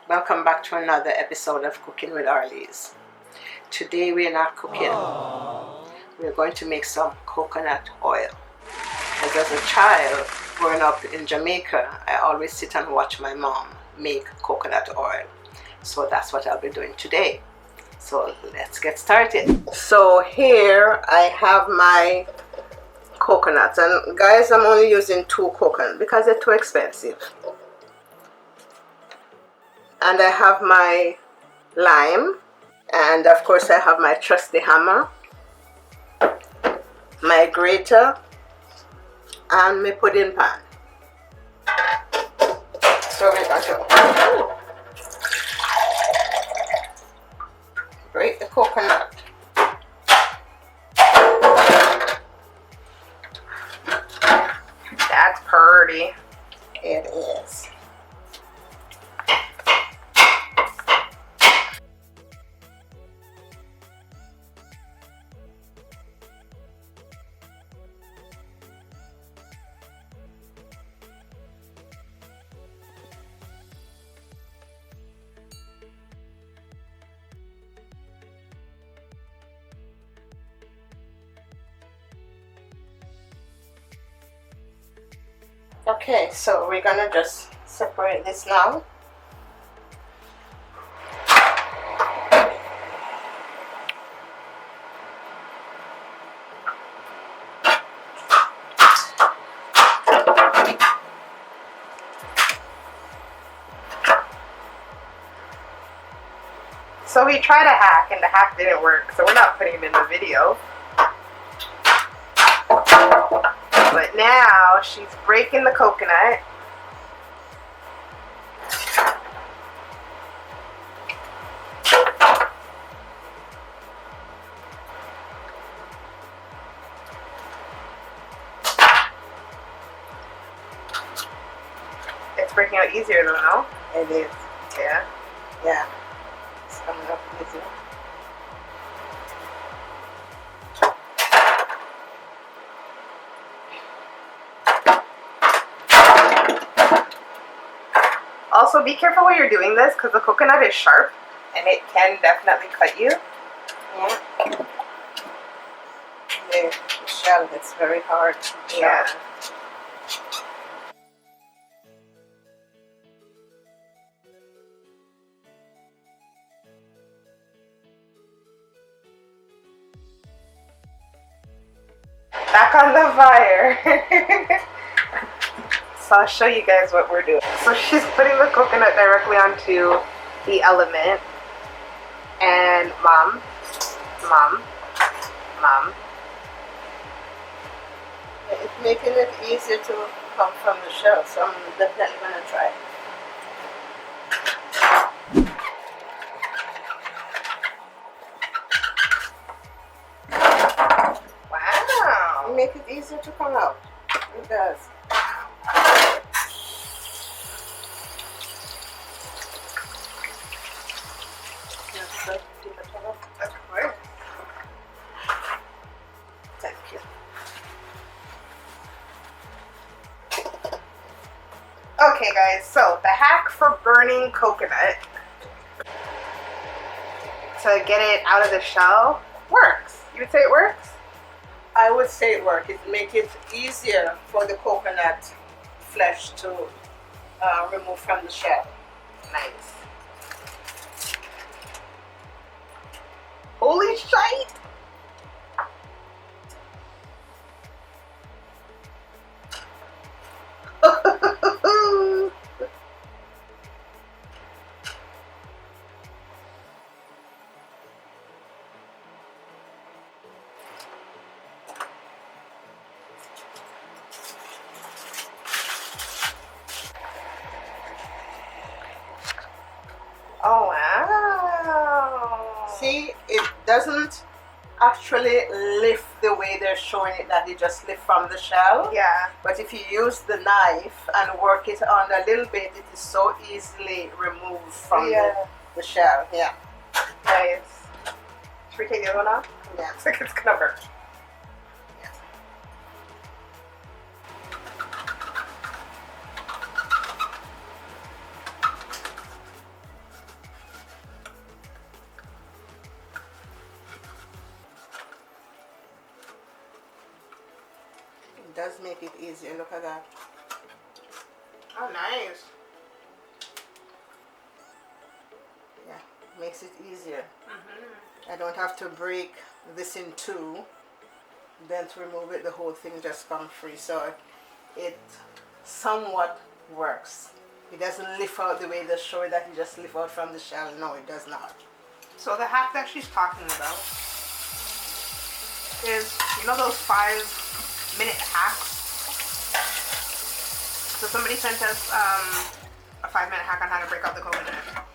Welcome back to another episode of Cooking with Arelees. Today we are not cooking. We're going to make some coconut oil. As a child growing up in Jamaica, I always sit and watch my mom make coconut oil. So that's what I'll be doing today. So let's get started. So here I have my coconuts, and guys, I'm only using 2 coconuts because they're too expensive. And I have my lime, and of course I have my trusty hammer, my grater, and my pudding pan. So we're going to grate the coconut. That's pretty. It is. Okay, so we're gonna just separate this now. So we tried a hack and the hack didn't work, so we're not putting it in the video. But now she's breaking the coconut. It's breaking out easier though, no? It is. Yeah. Yeah. It's coming up easier. Also, be careful while you're doing this because the coconut is sharp and it can definitely cut you. Yeah. The shell is very hard. Yeah. Back on the fire. So I'll show you guys what we're doing. So she's putting the coconut directly onto the element. And mom. It's making it easier to come from the shell, so I'm definitely gonna try. Wow! You make it easier to come out. It does. Thank you. Okay guys, so the hack for burning coconut to get it out of the shell works. You would say it works? I would say it works. It makes it easier for the coconut flesh to remove from the shell. Nice. Holy shite! Oh wow! See, it doesn't actually lift the way they're showing it, that it just lift from the shell. Yeah. But if you use the knife and work it on a little bit, it is so easily removed from the shell. Yeah. Nice. Should we take the other one off? Yeah. Looks like it's gonna burn. does make it easier. Look at that. Oh, nice. Yeah, makes it easier. I don't have to break this in two. Then to remove it, the whole thing just comes free. So it somewhat works. It doesn't lift out the way they show it that you just lift out from the shell. No, it does not. So the hack that she's talking about is, you know those 5-minute hacks? So somebody sent us a 5-minute hack on how to break out the coconut.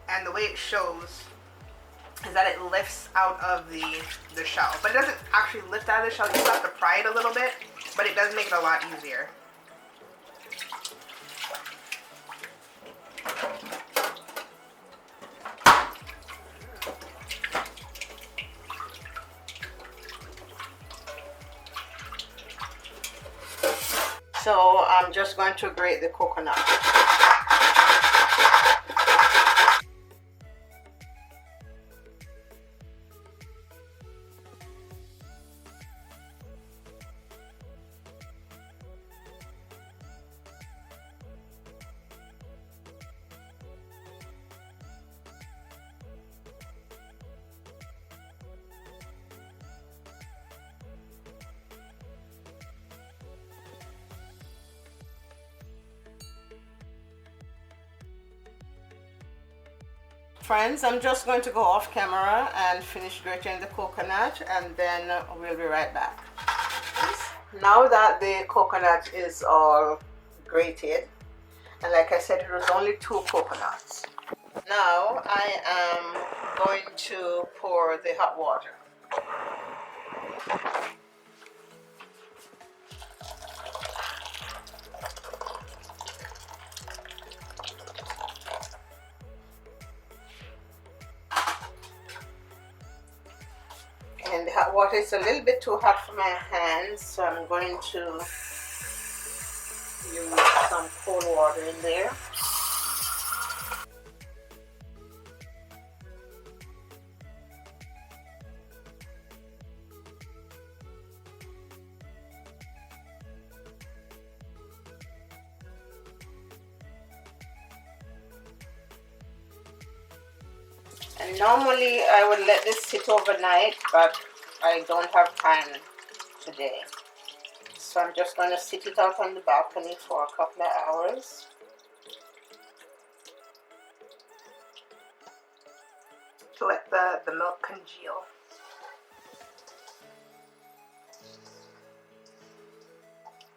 And the way it shows is that it lifts out of the shell. But it doesn't actually lift out of the shell. You just have to pry it a little bit. But it does make it a lot easier. So I'm just going to grate the coconut. Friends, I'm just going to go off camera and finish grating the coconut, and then we'll be right back. Now that the coconut is all grated, and like I said, it was only 2 coconuts. Now I am going to pour the hot water. And the hot water is a little bit too hot for my hands, so I'm going to use some cold water in there. And normally I would let this sit overnight, but I don't have time today. So I'm just going to sit it out on the balcony for a couple of hours. To let the milk congeal.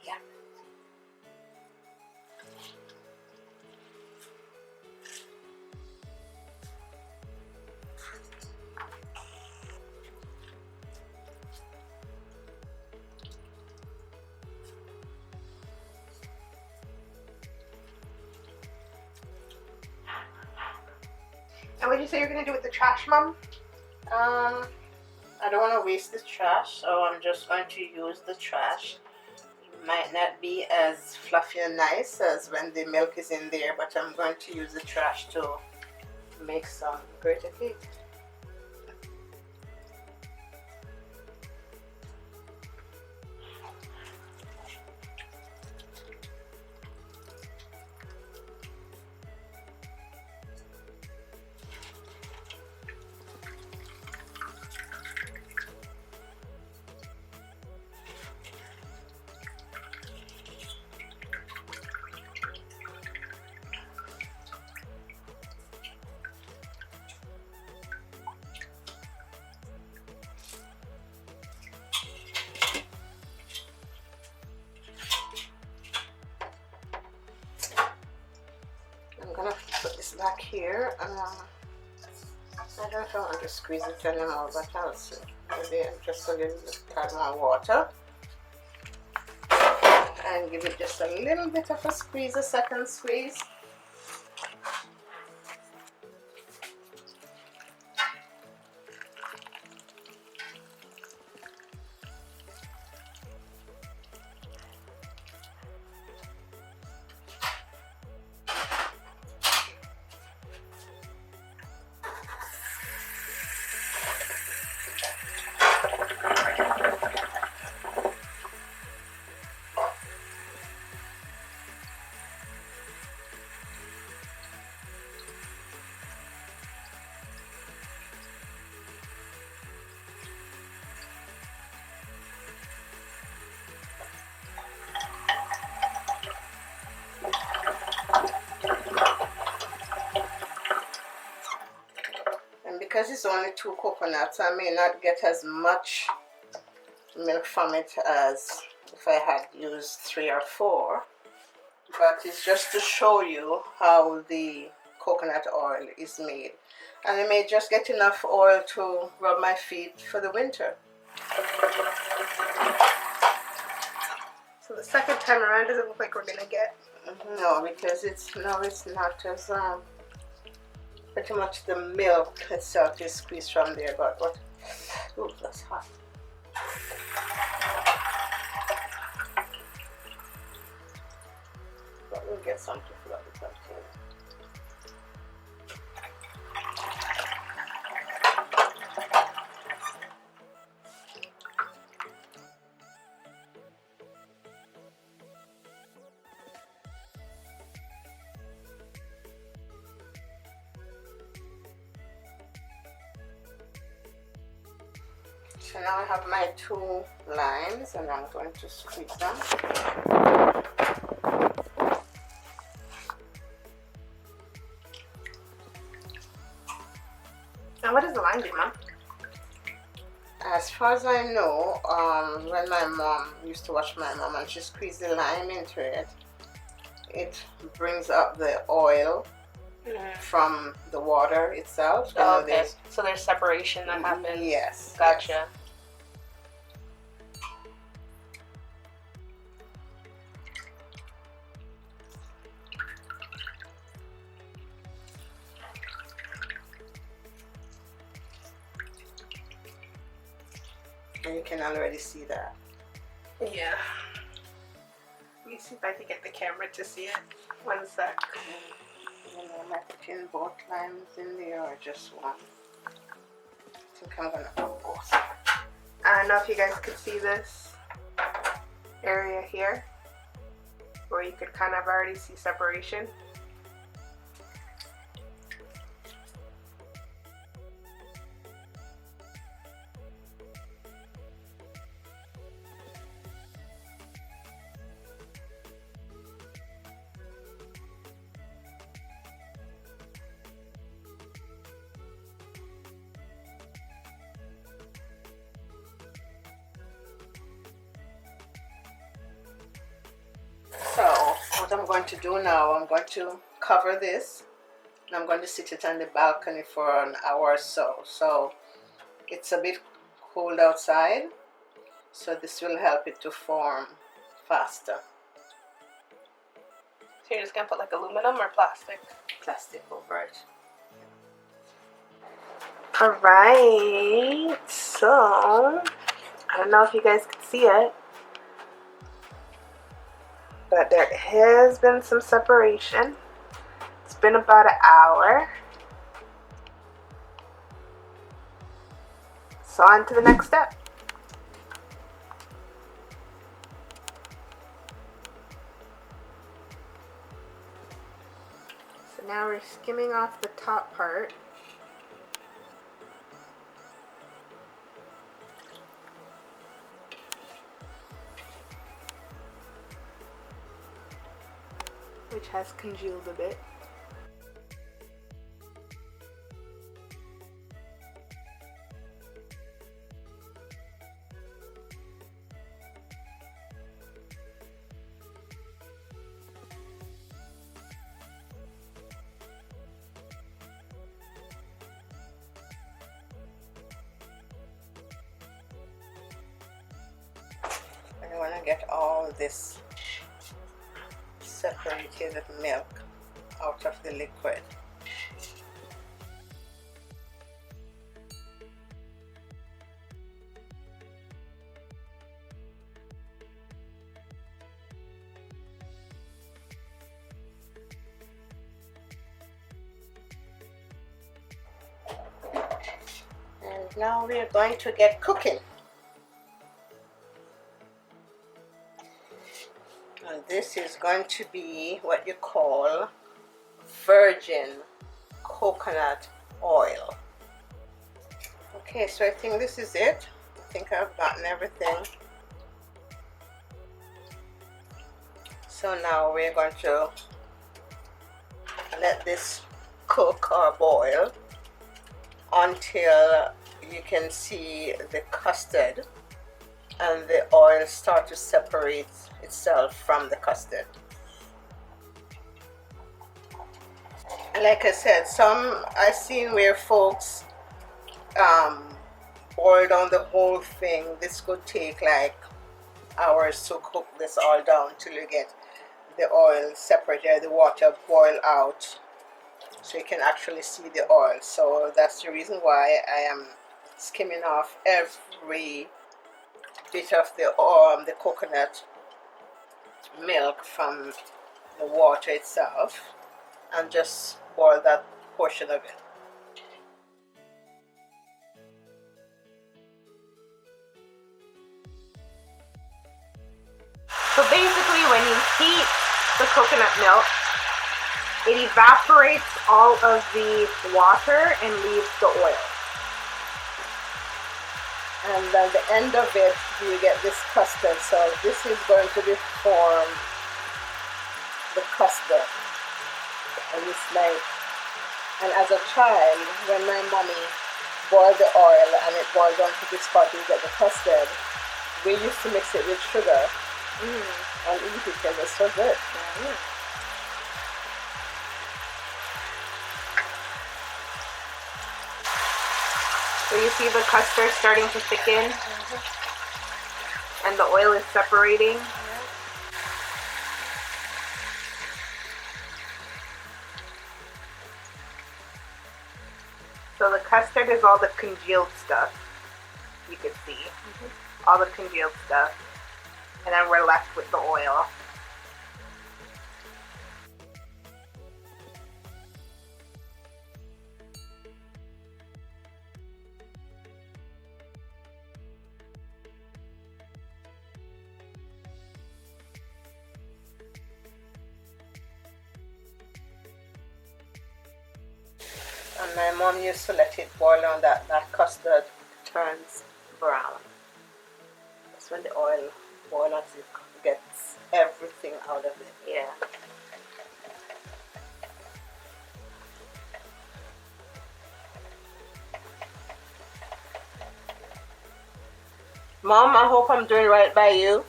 Yeah. And what did you say you're going to do with the trash, Mom? I don't want to waste the trash, so I'm just going to use the trash. It might not be as fluffy and nice as when the milk is in there, but I'm going to use the trash to make some grated cake. I'm gonna put this back here. I don't know if I want to squeeze it anymore, but I'll see. Maybe just a little bit more water. And give it just a little bit of a squeeze, a second squeeze. And because it's only 2 coconuts, I may not get as much milk from it as if I had used 3 or 4. But it's just to show you how the coconut oil is made. And I may just get enough oil to rub my feet for the winter. So the second time around doesn't look like we're gonna get. No, because it's not as pretty much the milk itself is squeezed from there. But what? Oh, that's hot. But we'll get some to fill up the container. So now I have my 2 limes and I'm going to squeeze them. And what does the lime do, Mom? As far as I know, when my mom used to watch my mom and she squeezed the lime into it, it brings up the oil from the water itself. Oh, okay. So there's separation that happens. Yes. Gotcha. Yes. And you can already see that. Yeah. Let me see if I can get the camera to see it. 1 sec. Am I putting both limes in there or just one? I think I'm gonna put both. I don't know if you guys could see this area here, where you could kind of already see separation. So what I'm going to do now, I'm going to cover this and I'm going to sit it on the balcony for an hour or so. So it's a bit cold outside, so this will help it to form faster. So you're just gonna put like aluminum or plastic? Plastic over it. Alright, so I don't know if you guys can see it, but there has been some separation. It's been about an hour. So on to the next step. So now we're skimming off the top part. Which has congealed a bit. And you want to get all this separated milk out of the liquid. And now we are going to get cooking. And this is going to be what you call virgin coconut oil. Okay, so I think this is it. I think I've gotten everything. So now we're going to let this cook or boil until you can see the custard and the oil start to separate itself from the custard. And like I said, I've seen where folks boil down the whole thing. This could take like hours to cook this all down till you get the oil separated, the water boil out, so you can actually see the oil. So that's the reason why I am skimming off every bit of the coconut milk from the water itself and just boil that portion of it. So basically when you heat the coconut milk, it evaporates all of the water and leaves the oil. And at the end of it, you get this custard. So this is going to be formed the custard. And it's like, and as a child, when my mommy boiled the oil and it boiled down to this part, you get the custard. We used to mix it with sugar and eat it because it's so good. So you see the custard starting to thicken and the oil is separating. So the custard is all the congealed stuff, you can see. All the congealed stuff. And then we're left with the oil. And my mom used to let it boil on that custard turns brown. That's when the oil boils, it gets everything out of it. Yeah. Mom, I hope I'm doing right by you.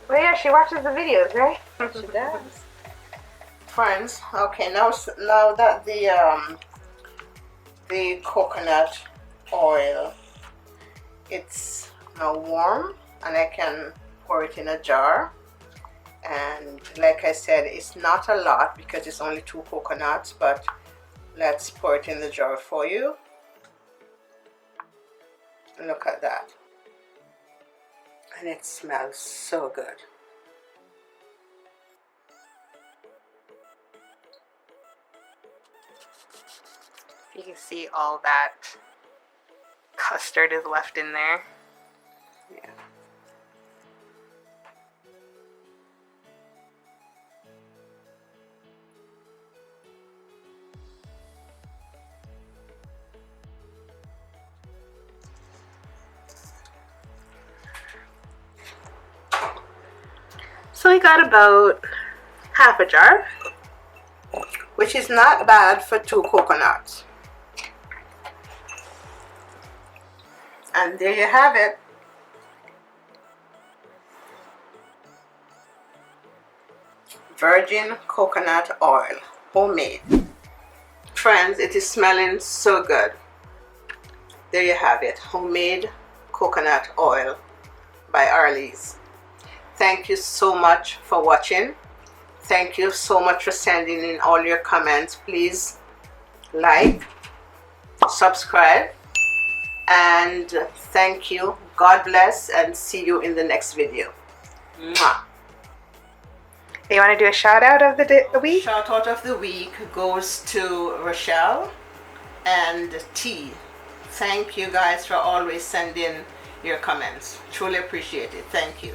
Well, yeah, she watches the videos, right? She does. Friends, okay, now that the coconut oil, it's now warm and I can pour it in a jar. And like I said, it's not a lot because it's only 2 coconuts, but let's pour it in the jar for you. Look at that. And it smells so good. You can see all that custard is left in there. Yeah. So we got about half a jar, Which is not bad for 2 coconuts. And there you have it. Virgin coconut oil, homemade. Friends, it is smelling so good. There you have it, homemade coconut oil by Arelees. Thank you so much for watching. Thank you so much for sending in all your comments. Please like, subscribe, and thank you. God bless, and see you in the next video. Mwah. You want to do a shout out of the week? Shout out of the week goes to Rochelle and T. Thank you guys for always sending your comments. Truly appreciate it. Thank you.